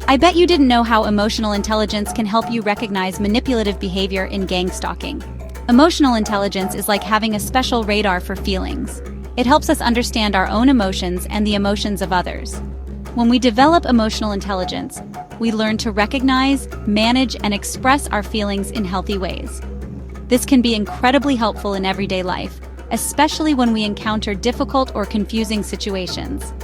I bet you didn't know how emotional intelligence can help you recognize manipulative behavior in gang stalking. Emotional intelligence is like having a special radar for feelings. It helps us understand our own emotions and the emotions of others. When we develop emotional intelligence, we learn to recognize, manage, and express our feelings in healthy ways. This can be incredibly helpful in everyday life, especially when we encounter difficult or confusing situations.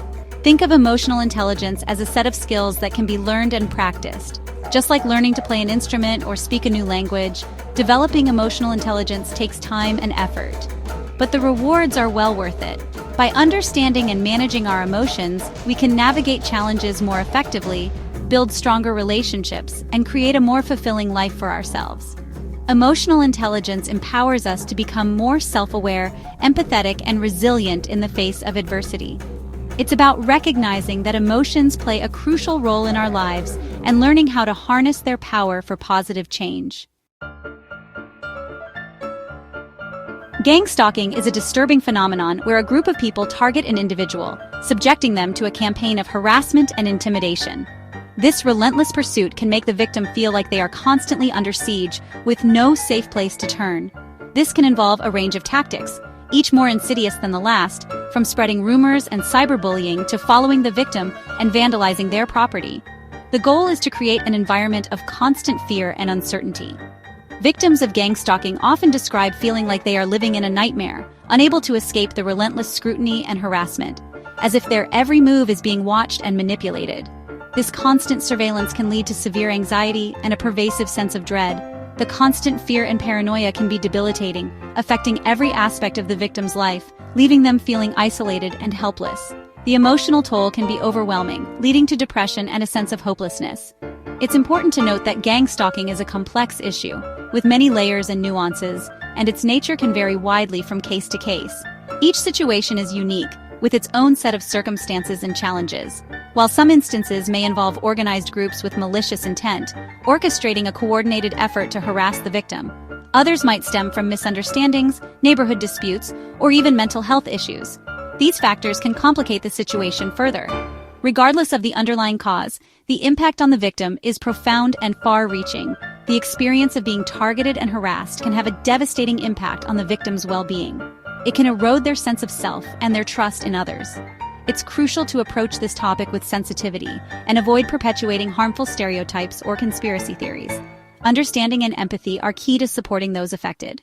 Think of emotional intelligence as a set of skills that can be learned and practiced. Just like learning to play an instrument or speak a new language, developing emotional intelligence takes time and effort. But the rewards are well worth it. By understanding and managing our emotions, we can navigate challenges more effectively, build stronger relationships, and create a more fulfilling life for ourselves. Emotional intelligence empowers us to become more self-aware, empathetic, and resilient in the face of adversity. It's about recognizing that emotions play a crucial role in our lives and learning how to harness their power for positive change. Gang stalking is a disturbing phenomenon where a group of people target an individual, subjecting them to a campaign of harassment and intimidation. This relentless pursuit can make the victim feel like they are constantly under siege, with no safe place to turn. This can involve a range of tactics, each more insidious than the last, from spreading rumors and cyberbullying to following the victim and vandalizing their property. The goal is to create an environment of constant fear and uncertainty. Victims of gang stalking often describe feeling like they are living in a nightmare, unable to escape the relentless scrutiny and harassment, as if their every move is being watched and manipulated. This constant surveillance can lead to severe anxiety and a pervasive sense of dread. The constant fear and paranoia can be debilitating, affecting every aspect of the victim's life, leaving them feeling isolated and helpless. The emotional toll can be overwhelming, leading to depression and a sense of hopelessness. It's important to note that gang stalking is a complex issue, with many layers and nuances, and its nature can vary widely from case to case. Each situation is unique, with its own set of circumstances and challenges. While some instances may involve organized groups with malicious intent, orchestrating a coordinated effort to harass the victim, others might stem from misunderstandings, neighborhood disputes, or even mental health issues. These factors can complicate the situation further. Regardless of the underlying cause, the impact on the victim is profound and far-reaching. The experience of being targeted and harassed can have a devastating impact on the victim's well-being. It can erode their sense of self and their trust in others. It's crucial to approach this topic with sensitivity and avoid perpetuating harmful stereotypes or conspiracy theories. Understanding and empathy are key to supporting those affected.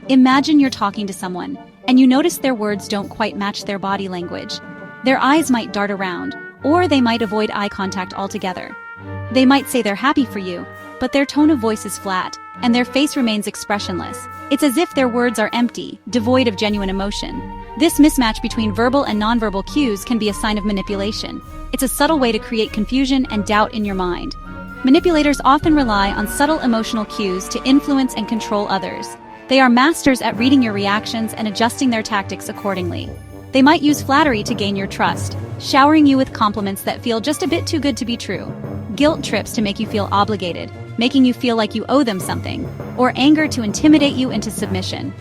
Imagine you're talking to someone, and you notice their words don't quite match their body language. Their eyes might dart around, or they might avoid eye contact altogether. They might say they're happy for you, but their tone of voice is flat, and their face remains expressionless. It's as if their words are empty, devoid of genuine emotion. This mismatch between verbal and nonverbal cues can be a sign of manipulation. It's a subtle way to create confusion and doubt in your mind. Manipulators often rely on subtle emotional cues to influence and control others. They are masters at reading your reactions and adjusting their tactics accordingly. They might use flattery to gain your trust, showering you with compliments that feel just a bit too good to be true. Guilt trips to make you feel obligated, making you feel like you owe them something, or anger to intimidate you into submission.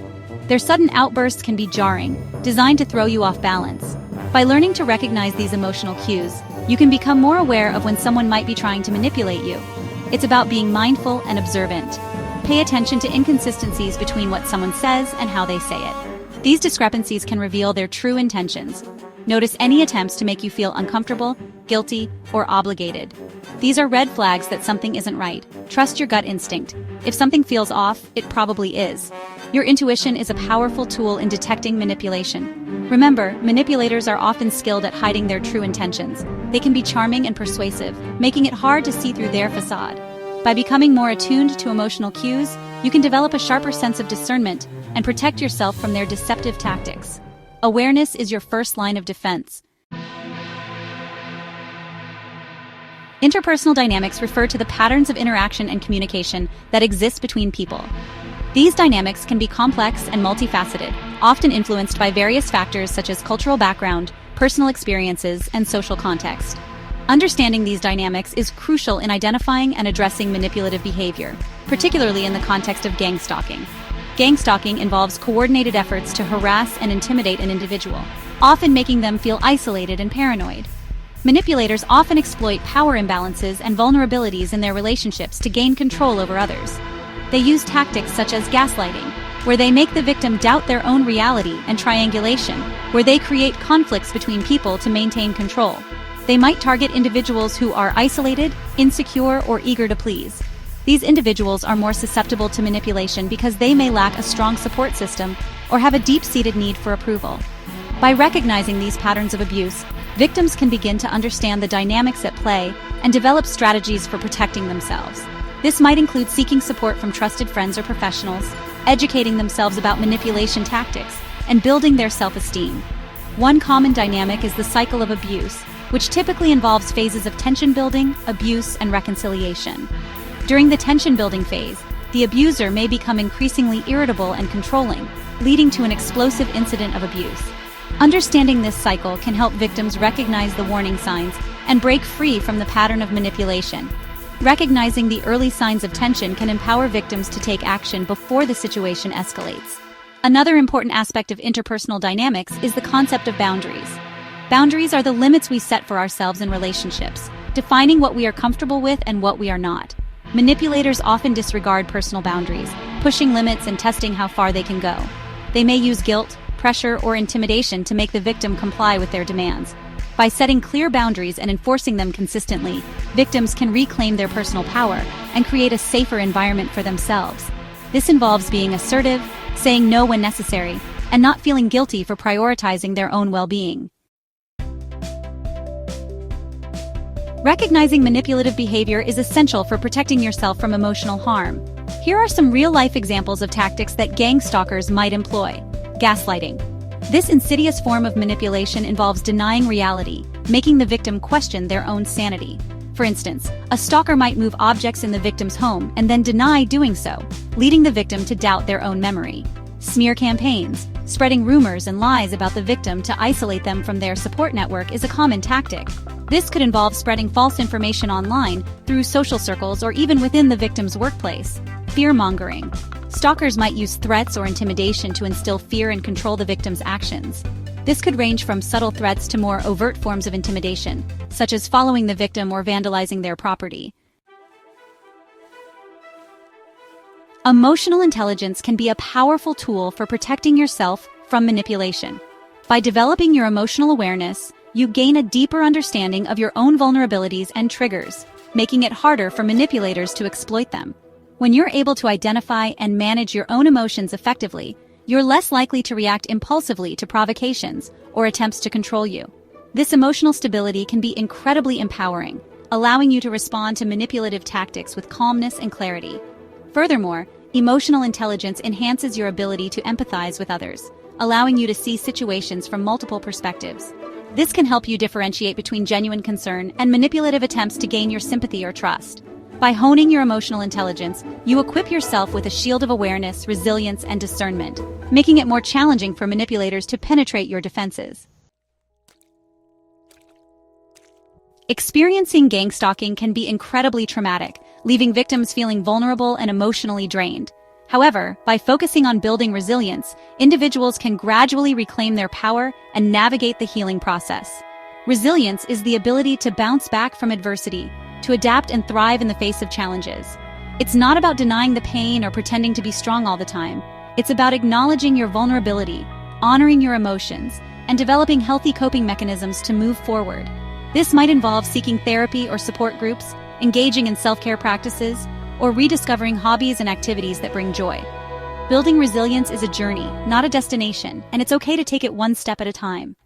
Their sudden outbursts can be jarring, designed to throw you off balance. By learning to recognize these emotional cues, you can become more aware of when someone might be trying to manipulate you. It's about being mindful and observant. Pay attention to inconsistencies between what someone says and how they say it. These discrepancies can reveal their true intentions. Notice any attempts to make you feel uncomfortable, guilty, or obligated. These are red flags that something isn't right. Trust your gut instinct. If something feels off, it probably is. Your intuition is a powerful tool in detecting manipulation. Remember, manipulators are often skilled at hiding their true intentions. They can be charming and persuasive, making it hard to see through their facade. By becoming more attuned to emotional cues, you can develop a sharper sense of discernment and protect yourself from their deceptive tactics. Awareness is your first line of defense. Interpersonal dynamics refer to the patterns of interaction and communication that exist between people. These dynamics can be complex and multifaceted, often influenced by various factors such as cultural background, personal experiences, and social context. Understanding these dynamics is crucial in identifying and addressing manipulative behavior, particularly in the context of gang stalking. Gang stalking involves coordinated efforts to harass and intimidate an individual, often making them feel isolated and paranoid. Manipulators often exploit power imbalances and vulnerabilities in their relationships to gain control over others. They use tactics such as gaslighting, where they make the victim doubt their own reality, and triangulation, where they create conflicts between people to maintain control. They might target individuals who are isolated, insecure, or eager to please. These individuals are more susceptible to manipulation because they may lack a strong support system or have a deep-seated need for approval. By recognizing these patterns of abuse, victims can begin to understand the dynamics at play and develop strategies for protecting themselves. This might include seeking support from trusted friends or professionals, educating themselves about manipulation tactics, and building their self-esteem. One common dynamic is the cycle of abuse, which typically involves phases of tension building, abuse, and reconciliation. During the tension building phase, the abuser may become increasingly irritable and controlling, leading to an explosive incident of abuse. Understanding this cycle can help victims recognize the warning signs and break free from the pattern of manipulation. Recognizing the early signs of tension can empower victims to take action before the situation escalates. Another important aspect of interpersonal dynamics is the concept of boundaries. Boundaries are the limits we set for ourselves in relationships, defining what we are comfortable with and what we are not. Manipulators often disregard personal boundaries, pushing limits and testing how far they can go. They may use guilt, pressure, or intimidation to make the victim comply with their demands. By setting clear boundaries and enforcing them consistently, victims can reclaim their personal power and create a safer environment for themselves. This involves being assertive, saying no when necessary, and not feeling guilty for prioritizing their own well-being. Recognizing manipulative behavior is essential for protecting yourself from emotional harm. Here are some real-life examples of tactics that gang stalkers might employ. Gaslighting. This insidious form of manipulation involves denying reality, making the victim question their own sanity. For instance, a stalker might move objects in the victim's home and then deny doing so, leading the victim to doubt their own memory. Smear campaigns. Spreading rumors and lies about the victim to isolate them from their support network is a common tactic. This could involve spreading false information online, through social circles, or even within the victim's workplace. Fear-mongering. Stalkers might use threats or intimidation to instill fear and control the victim's actions. This could range from subtle threats to more overt forms of intimidation, such as following the victim or vandalizing their property. Emotional intelligence can be a powerful tool for protecting yourself from manipulation. By developing your emotional awareness, you gain a deeper understanding of your own vulnerabilities and triggers, making it harder for manipulators to exploit them. When you're able to identify and manage your own emotions effectively, you're less likely to react impulsively to provocations or attempts to control you. This emotional stability can be incredibly empowering, allowing you to respond to manipulative tactics with calmness and clarity. Furthermore, emotional intelligence enhances your ability to empathize with others, allowing you to see situations from multiple perspectives. This can help you differentiate between genuine concern and manipulative attempts to gain your sympathy or trust. By honing your emotional intelligence, you equip yourself with a shield of awareness, resilience, and discernment, making it more challenging for manipulators to penetrate your defenses. Experiencing gang stalking can be incredibly traumatic, leaving victims feeling vulnerable and emotionally drained. However, by focusing on building resilience, individuals can gradually reclaim their power and navigate the healing process. Resilience is the ability to bounce back from adversity, to adapt and thrive in the face of challenges. It's not about denying the pain or pretending to be strong all the time. It's about acknowledging your vulnerability, honoring your emotions, and developing healthy coping mechanisms to move forward. This might involve seeking therapy or support groups, engaging in self-care practices, or rediscovering hobbies and activities that bring joy. Building resilience is a journey, not a destination, and it's okay to take it one step at a time.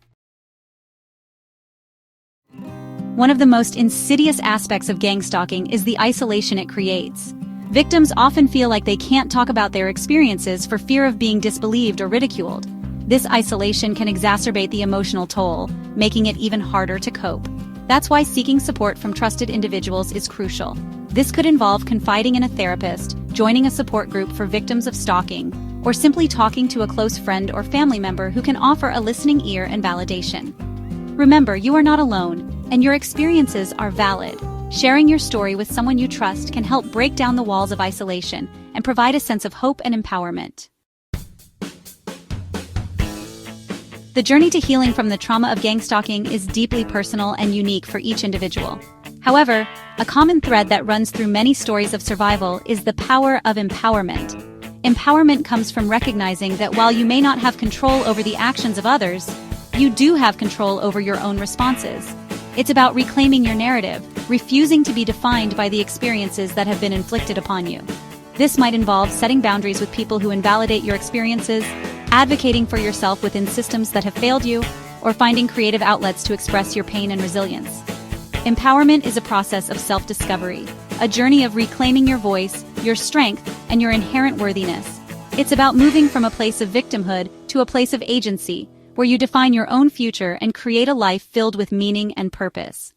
One of the most insidious aspects of gang stalking is the isolation it creates. Victims often feel like they can't talk about their experiences for fear of being disbelieved or ridiculed. This isolation can exacerbate the emotional toll, making it even harder to cope. That's why seeking support from trusted individuals is crucial. This could involve confiding in a therapist, joining a support group for victims of stalking, or simply talking to a close friend or family member who can offer a listening ear and validation. Remember, you are not alone, and your experiences are valid. Sharing your story with someone you trust can help break down the walls of isolation and provide a sense of hope and empowerment. The journey to healing from the trauma of gang stalking is deeply personal and unique for each individual. However, a common thread that runs through many stories of survival is the power of empowerment. Empowerment comes from recognizing that while you may not have control over the actions of others, you do have control over your own responses. It's about reclaiming your narrative, refusing to be defined by the experiences that have been inflicted upon you. This might involve setting boundaries with people who invalidate your experiences, advocating for yourself within systems that have failed you, or finding creative outlets to express your pain and resilience. Empowerment is a process of self-discovery, a journey of reclaiming your voice, your strength, and your inherent worthiness. It's about moving from a place of victimhood to a place of agency, where you define your own future and create a life filled with meaning and purpose.